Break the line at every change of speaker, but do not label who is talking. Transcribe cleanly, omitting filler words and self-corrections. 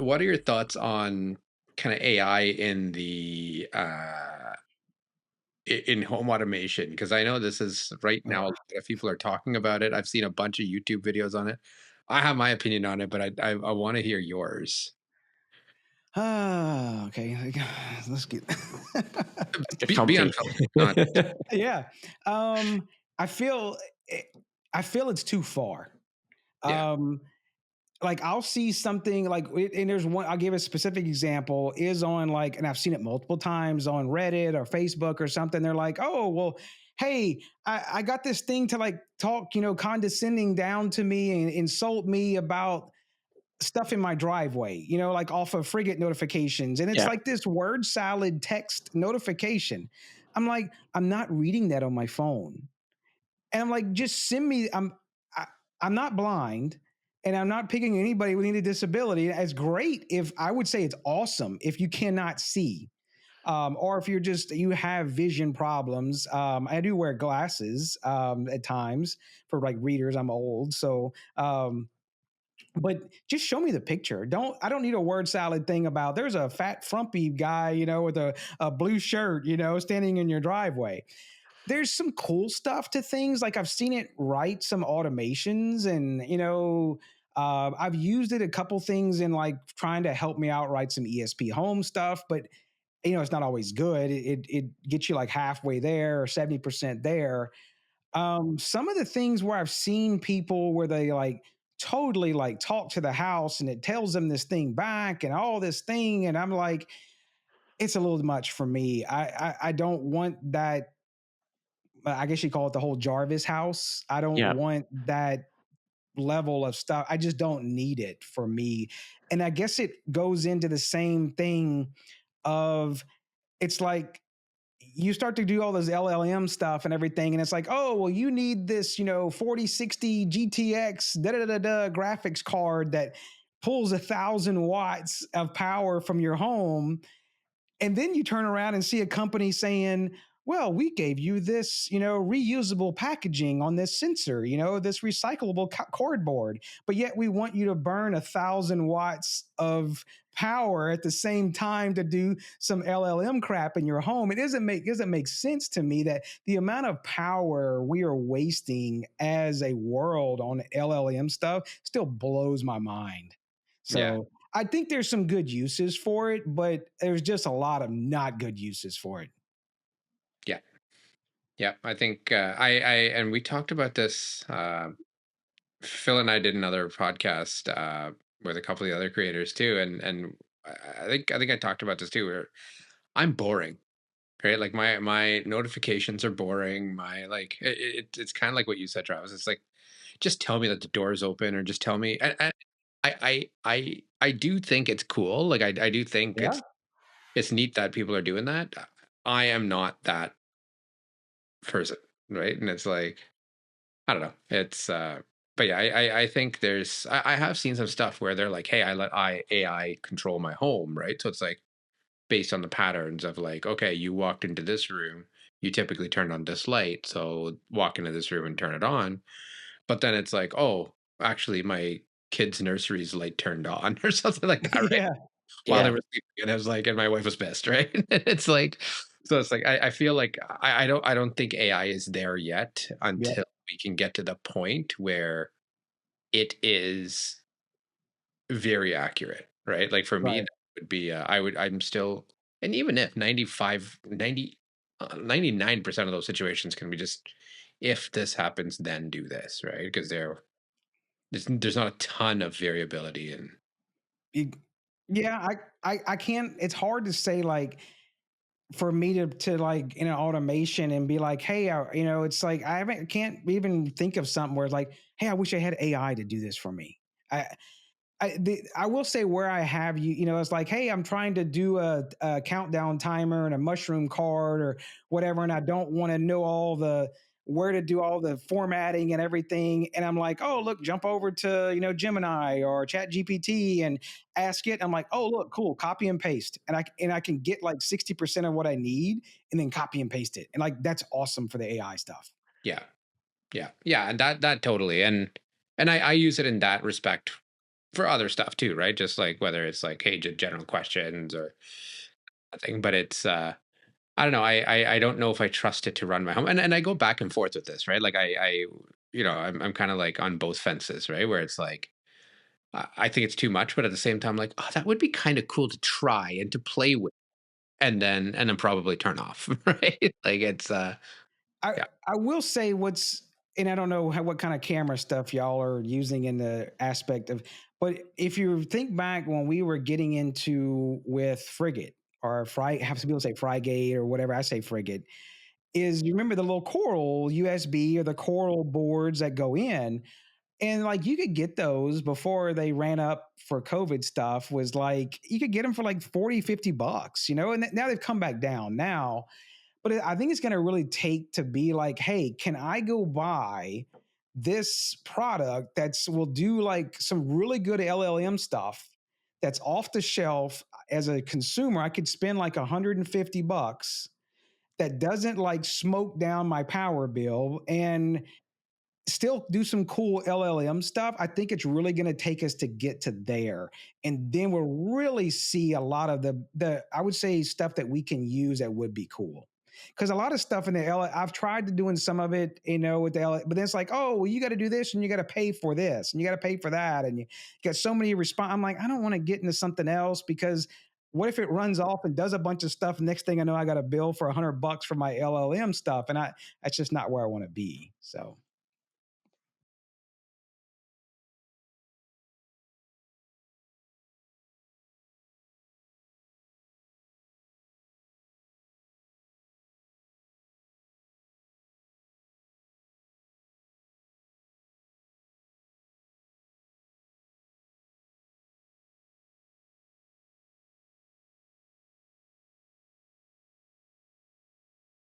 what are your thoughts on kind of AI in the in home automation? Because I know this is right now a
Ugh.
lot of people are talking about it. I've seen a bunch of YouTube videos on it. I have my opinion on it, but I want to hear yours.
Ah, okay. Let's get.
Get
Be
comfy.
unfiltered, be honest.
Yeah. I feel it, I feel it's too far.
Yeah,
Um, like I'll see something like, and there's one. I'll give a specific example. Is on like, and I've seen it multiple times on Reddit or Facebook or something. They're like, oh well, hey, I got this thing to like talk, condescending down to me and insult me about stuff in my driveway, like off of frigate notifications. And it's
Yeah.
like this word salad text notification. I'm like, I'm not reading that on my phone. And I'm like, just send me, I, I'm not blind and I'm not picking anybody with any disability. It's great if I would say it's awesome if you cannot see. Or if you have vision problems. I do wear glasses at times for like readers. I'm old, so but just show me the picture. I don't need a word salad thing about there's a fat frumpy guy, with a blue shirt, standing in your driveway. There's some cool stuff to things. Like I've seen it write some automations and, I've used it a couple things in like trying to help me out write some ESP home stuff, but it's not always good. It gets you like halfway there or 70% there. Some of the things where I've seen people where they like totally like talk to the house and it tells them this thing back and all this thing, and I'm like, it's a little much for me. I don't want that. I guess you call it the whole Jarvis house. I don't
Yeah.
want that level of stuff. I just don't need it for me. And I guess it goes into the same thing of it's like you start to do all this LLM stuff and everything, and it's like, oh, well, you need this, 4060 GTX da da da da graphics card that pulls 1,000 watts of power from your home, and then you turn around and see a company saying, well, we gave you this, reusable packaging on this sensor, this recyclable cardboard, but yet we want you to burn 1,000 watts of power at the same time to do some LLM crap in your home. It doesn't make sense to me that the amount of power we are wasting as a world on LLM stuff still blows my mind.
yeah,
So I think there's some good uses for it, but there's just a lot of not good uses for it.
yeah, yeah. I think and we talked about this. Phil and I did another podcast with a couple of the other creators too, and I think I talked about this too. Where I'm boring, right? Like my notifications are boring. My like it's kind of like what you said, Travis. It's like just tell me that the door is open, or just tell me. And I do think it's cool. Like I do think
Yeah.
it's neat that people are doing that. I am not that person, right? And it's like I don't know. It's but yeah, I think I have seen some stuff where they're like, hey, I let AI control my home, right? So it's like based on the patterns of like, okay, you walked into this room, you typically turn on this light, so walk into this room and turn it on. But then it's like, oh, actually my kid's nursery's light turned on or something like that, right?
Yeah.
While they
Yeah.
were sleeping, and I was like, and my wife was pissed, right? It's like, so it's like I feel like I don't think AI is there yet
Yep.
until we can get to the point where it is very accurate, right? Like for me,
Right.
that would be I'm still, and even if 99% of those situations can be just if this happens, then do this, right? Because there's not a ton of variability in.
You- yeah. I can't, it's hard to say like, for me to like in an automation and be like, hey, it's like can't even think of something where it's like, hey, I wish I had AI to do this for me. I will say where I have it's like, hey, I'm trying to do a countdown timer and a mushroom card or whatever, and I don't want to know all the where to do all the formatting and everything. And I'm like, oh, look, jump over to Gemini or Chat GPT and ask it. I'm like, oh, look, cool, copy and paste, and I can get like 60% of what I need, and then copy and paste it, and like that's awesome for the AI stuff.
Yeah, yeah, yeah, and that totally, and I use it in that respect for other stuff too, right? Just like whether it's like, hey, general questions or a thing. But it's I don't know. I don't know if I trust it to run my home. And I go back and forth with this, right? Like I'm kind of like on both fences, right? Where it's like I think it's too much, but at the same time, like, oh, that would be kind of cool to try and to play with, and then probably turn off, right? Like it's
I
yeah.
I will say what's, and I don't know what kind of camera stuff y'all are using in the aspect of, but if you think back when we were getting into with Frigate or Fry, have some people say Frygate or whatever, I say Frigate, is you remember the little Coral USB or the Coral boards that go in, and like you could get those before they ran up for COVID stuff, was like you could get them for like 40, $50, you know, and now they've come back down now. But I think it's going to really take to be like, hey, can I go buy this product that's will do like some really good LLM stuff that's off the shelf as a consumer? I could spend like $150 that doesn't like smoke down my power bill and still do some cool LLM stuff. I think it's really going to take us to get to there, and then we'll really see a lot of the I would say stuff that we can use that would be cool. Because a lot of stuff in the L, I've tried to doing some of it, you know, with the L, but then it's like, oh, well, you got to do this and you got to pay for this and you got to pay for that, and you get so many response. I'm like, I don't want to get into something else because what if it runs off and does a bunch of stuff? Next thing I know, I got a bill for $100 for my LLM stuff, and that's just not where I want to be. So.